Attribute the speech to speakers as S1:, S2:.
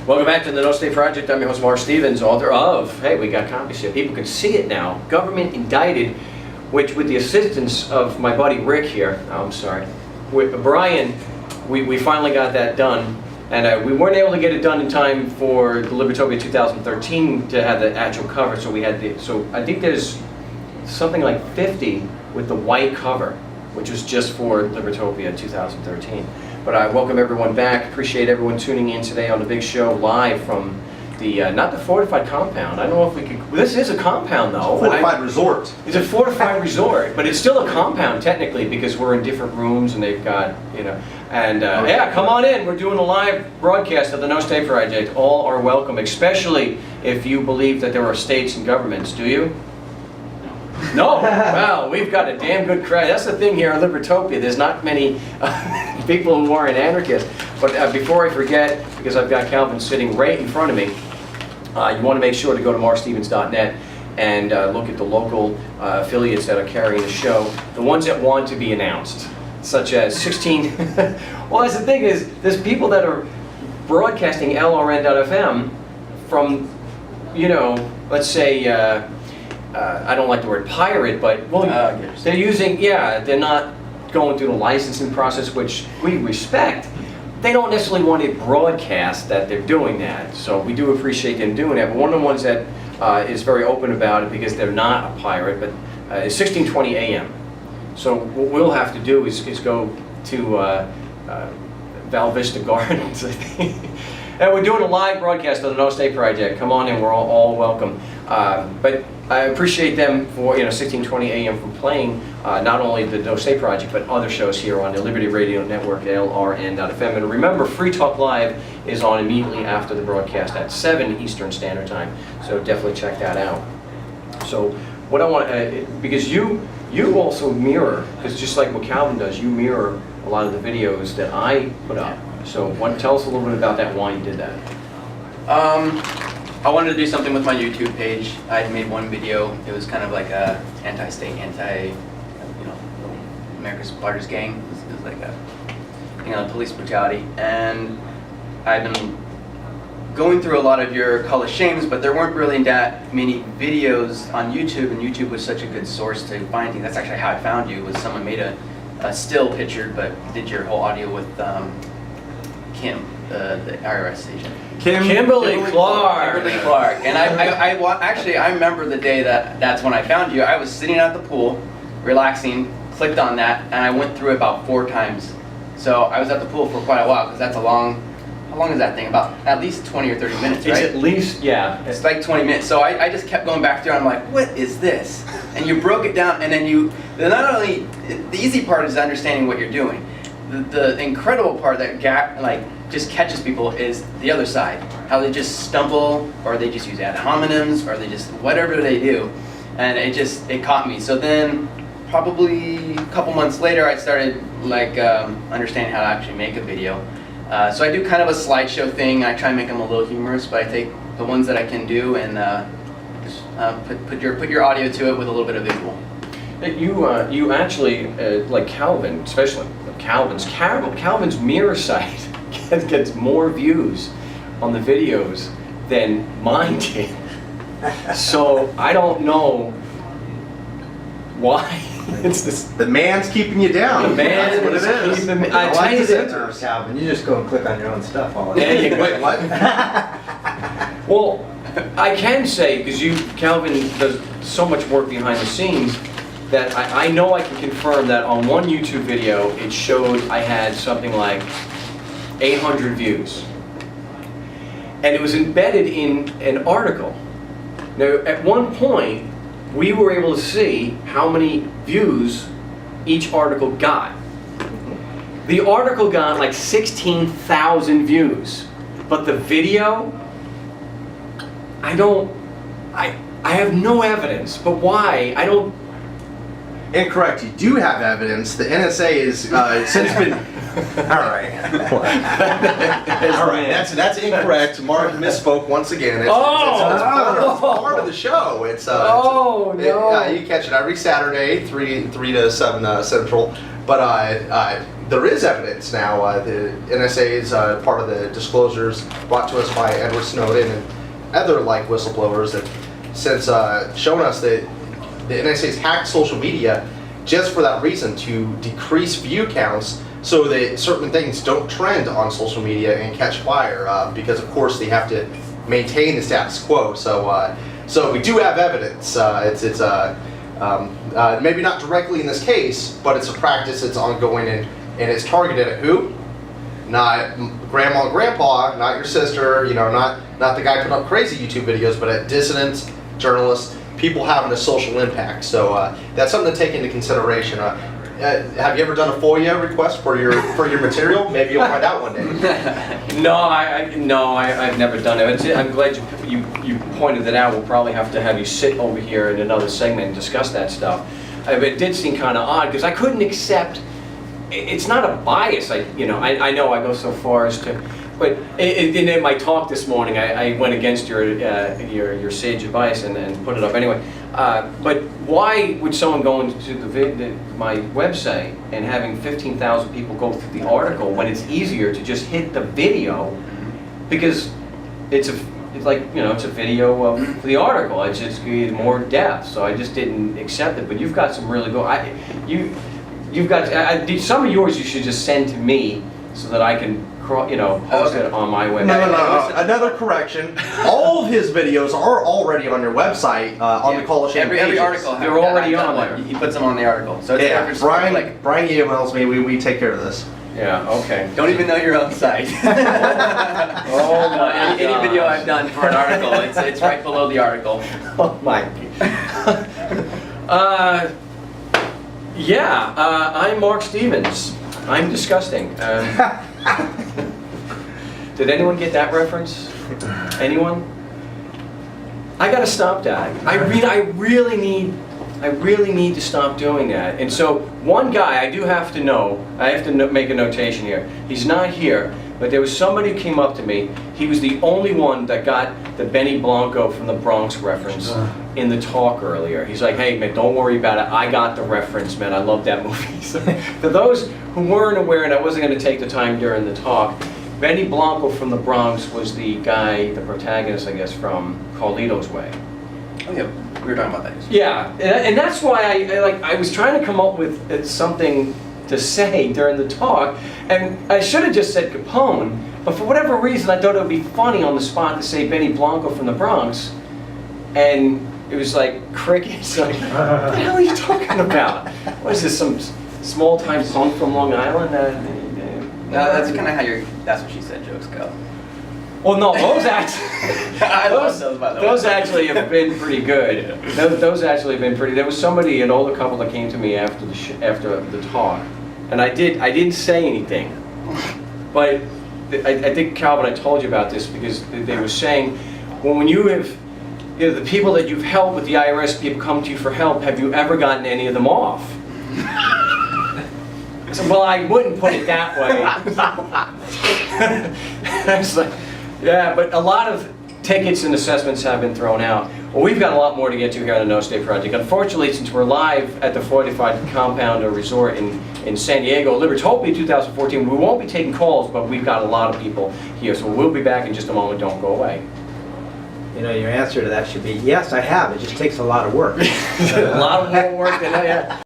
S1: Welcome back to the No State Project. I'm your host, Marc Stevens, author of, hey, we got copies here. People can see it now. Government Indicted, which with the assistance of my buddy Rick here, with Brian, we finally got that done. And we weren't able to get it done in time for the Libertopia 2013 to have the actual cover, so we had the, so I think there's something like 50 with the white cover, which was just for Libertopia 2013. But I welcome everyone back. Appreciate everyone tuning in today on the big show live from the, not the fortified compound. I don't know if we could, this is a compound though.
S2: Fortified resort.
S1: It's a fortified resort, but it's still a compound technically because we're in different rooms and they've got, you know, and yeah, come on in. We're doing a live broadcast of the No State Project. All are welcome, especially if you believe that there are states and governments. Do you? No? Well, we've got a damn good crowd. That's the thing here in Libertopia. There's not many people who aren't anarchists. But before I forget, because I've got Calvin sitting right in front of me, you want to make sure to go to markstevens.net and look at the local affiliates that are carrying the show. The ones that want to be announced, such as 16... Well, that's the thing is, there's people that are broadcasting LRN.FM from, you know, let's say... I don't like the word pirate, but well, they're using, yeah, they're not going through the licensing process, which we respect. They don't necessarily want to broadcast that they're doing that, so we do appreciate them doing that. But one of the ones that is very open about it, because they're not a pirate, but is 1620 AM. So what we'll have to do is go to Val Vista Gardens, I think. And we're doing a live broadcast of the No State Project. Come on in, we're all welcome. But I appreciate them for, 1620 AM for playing not only the No State Project, but other shows here on the Liberty Radio Network, LRN.FM. And remember, Free Talk Live is on immediately after the broadcast at 7 Eastern Standard Time. So definitely check that out. So what I want, because you also mirror, because just like what Calvin does, you mirror a lot of the videos that I put up. So tell us a little bit about that, why you did that.
S3: I wanted to do something with my YouTube page. I had made one video. It was kind of like a anti-state, America's largest gang. It was like a thing on police brutality. And I've been going through a lot of your Call of Shames, but there weren't really that many videos on YouTube, and YouTube was such a good source to find things. That's actually how I found you, was someone made a still picture, but did your whole audio with Kim, the IRS agent.
S1: Kimberly Clark.
S3: Kimberly Clark. And I remember the day that's when I found you. I was sitting at the pool, relaxing, clicked on that, and I went through it about 4 times. So I was at the pool for quite a while, because that's a long, how long is that thing? About at least 20 or 30 minutes, right?
S1: It's at least, yeah.
S3: It's like 20 minutes. So I just kept going back through, and I'm like, what is this? And you broke it down, and then not only, the easy part is understanding what you're doing. The incredible part that just catches people is the other side. How they just stumble, or they just use ad hominems, or they just, whatever they do. And it caught me. So then, probably a couple months later, I started understanding how to actually make a video. So I do kind of a slideshow thing. I try and make them a little humorous, but I take the ones that I can do and just put your audio to it with a little bit of visual.
S1: You actually, like Calvin, especially Calvin's mirror site gets more views on the videos than mine did. So I don't know why. It's this.
S2: The man's keeping you down.
S1: The man
S2: That's what it is.
S1: I tell you
S2: that.
S4: Calvin, you just go and click on your own stuff all the
S1: Yeah,
S4: time.
S1: you
S2: Wait, what?
S1: Well, I can say, because Calvin does so much work behind the scenes, that I know I can confirm that on one YouTube video, it showed I had something like 800 views. And it was embedded in an article. Now, at one point, we were able to see how many views each article got. The article got like 16,000 views, but the video, I have no evidence, but why? I don't.
S2: Incorrect. You do have evidence. The NSA is since been. All right. All right. That's incorrect. Mark misspoke once again. It's part of the show. You catch it every Saturday, 3 to 7 Central. But there is evidence now. The NSA is part of the disclosures brought to us by Edward Snowden and other like whistleblowers that since showing us that the NSA's hacked social media just for that reason, to decrease view counts so that certain things don't trend on social media and catch fire, because of course they have to maintain the status quo. So we do have evidence. It's maybe not directly in this case, but it's a practice that's ongoing and it's targeted at who? Not grandma and grandpa, not your sister, not the guy putting up crazy YouTube videos, but at dissidents, journalists, people having a social impact. So that's something to take into consideration. Have you ever done a FOIA request for your material? Maybe you'll find out one day.
S1: No, I've never done it. I'm glad you pointed that out. We'll probably have to have you sit over here in another segment and discuss that stuff. It did seem kind of odd because I couldn't accept. It's not a bias. I know I go so far as to, but in my talk this morning, I went against your sage advice and put it up anyway. But why would someone go into my website and having 15,000 people go through the article when it's easier to just hit the video, because it's a video of the article. It's just more depth. So I just didn't accept it. But you've got some really good. You've got some of yours. You should just send to me so that I can post it on my website.
S2: No. Another correction. All of his videos are already on your website on the Call of Shame
S3: every
S2: pages.
S3: article.
S1: They're already on there.
S3: He puts them on the article. So it's
S2: Yeah, Brian emails me. We take care of this.
S1: Yeah. Okay.
S3: Don't even know your own site.
S1: Oh my
S3: any video I've done for an article, it's right below the article.
S1: Oh my. I'm Mark Stevens. I'm disgusting. Did anyone get that reference? Anyone? I gotta stop that. I really need to stop doing that. And so one guy I have to make a notation here. He's not here, but there was somebody who came up to me. He was the only one that got the Benny Blanco from the Bronx reference in the talk earlier. He's like, hey man, don't worry about it. I got the reference, man. I love that movie. So, for those who weren't aware, and I wasn't going to take the time during the talk, Benny Blanco from the Bronx was the guy, the protagonist, I guess, from Carlito's Way.
S3: Oh yeah, we were talking about that.
S1: Yeah, and that's why I was trying to come up with something to say during the talk, and I should have just said Capone, but for whatever reason I thought it would be funny on the spot to say Benny Blanco from the Bronx, and it was like crickets. Like, what the hell are you talking about? What is this, some small-time punk from Long Island?
S3: No, that's kind of how that's what she said jokes go.
S1: Well, no, those actually,
S3: I love those, by the way.
S1: those actually have been pretty good. Those actually have been pretty. There was somebody, an older couple, that came to me after the talk, and I didn't say anything, but I think, Calvin, I told you about this because they were saying, well, when you have, the people that you've helped with the IRS, people come to you for help, have you ever gotten any of them off? I said, well, I wouldn't put it that way. I was like, yeah, but a lot of tickets and assessments have been thrown out. Well, we've got a lot more to get to here on the No Stay Project. Unfortunately, since we're live at the Fortified Compound Resort in San Diego, Libertopia 2014, we won't be taking calls, but we've got a lot of people here. So we'll be back in just a moment. Don't go away.
S4: Your answer to that should be, yes, I have. It just takes a lot of work.
S1: A lot of more work than I had.